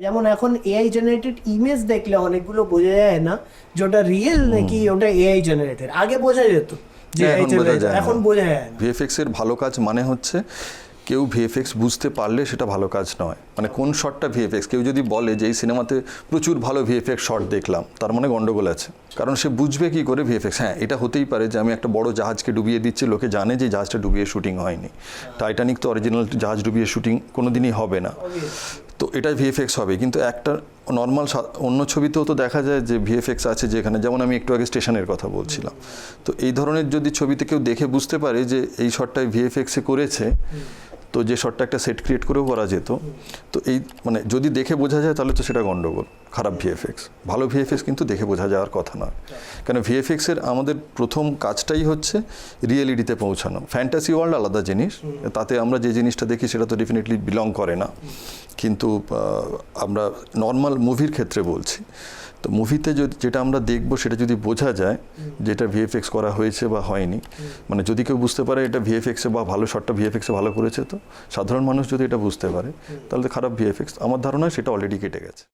যেমন এখন AI generated image দেখলে অনেকগুলো বোঝা যায় না যে ওটা রিয়েল নাকি ওটা এআই জেনারেটেড। আগে বোঝা যেত যে এআই জেনারেটেড, এখন বোঝা যায় না। ভিএফএক্স এর ভালো কাজ মানে হচ্ছে কেউ ভিএফএক্স বুঝতে পারলে সেটা ভালো কাজ নয়। মানে কোন শটটা ভিএফএক্স, কেউ যদি বলে যে এই সিনেমাতে প্রচুর ভালো ভিএফএক্স শট দেখলাম, তার মানে গন্ডগোল আছে। কারণ সে বুঝবে কি করে ভিএফএক্স। হ্যাঁ, এটা হতেই পারে যে আমি একটা বড় জাহাজকে ডুবিয়ে দিচ্ছি, লোকে জানে যে জাহাজটা ডুবিয়ে শুটিং হয়নি। টাইটানিক তো অরিজিনাল জাহাজ ডুবিয়ে শুটিং কোনোদিনই হবে না, তো এটা ভিএফএক্স হবে। কিন্তু একটা নর্মাল অন্য ছবিতেও তো দেখা যায় যে ভিএফএক্স আছে, যেখানে যেমন আমি একটু আগে স্টেশনের কথা বলছিলাম। তো এই ধরনের যদি ছবিতে কেউ দেখে বুঝতে পারে যে এই শটটায় ভিএফএক্সে করেছে, তো যে শটটা একটা সেট ক্রিয়েট করেও করা যেত, তো এই মানে যদি দেখে বোঝা যায় তাহলে তো সেটা গন্ডগোল, খারাপ ভিএফএক্স। ভালো ভিএফএক্স কিন্তু দেখে বোঝা যাওয়ার কথা নয়, কারণ ভিএফএক্সের আমাদের প্রথম কাজটাই হচ্ছে রিয়েলিটিতে পৌঁছানো। ফ্যান্টাসি ওয়ার্ল্ড আলাদা জিনিস, তাতে আমরা যে জিনিসটা দেখি সেটা তো ডেফিনেটলি বিলং করে না। কিন্তু আমরা নর্মাল মুভির ক্ষেত্রে বলছি, তো মুভিতে যেটা আমরা দেখবো সেটা যদি বোঝা যায় যেটা ভিএফএক্স করা হয়েছে বা হয়নি, মানে যদি কেউ বুঝতে পারে এটা ভিএফএক্সে বা ভালো শটটা ভিএফএক্সে ভালো করেছে, তো সাধারণ মানুষ যদি এটা বুঝতে পারে তাহলে তো খারাপ ভিএফএক্স, আমার ধারণা সেটা অলরেডি কেটে গেছে।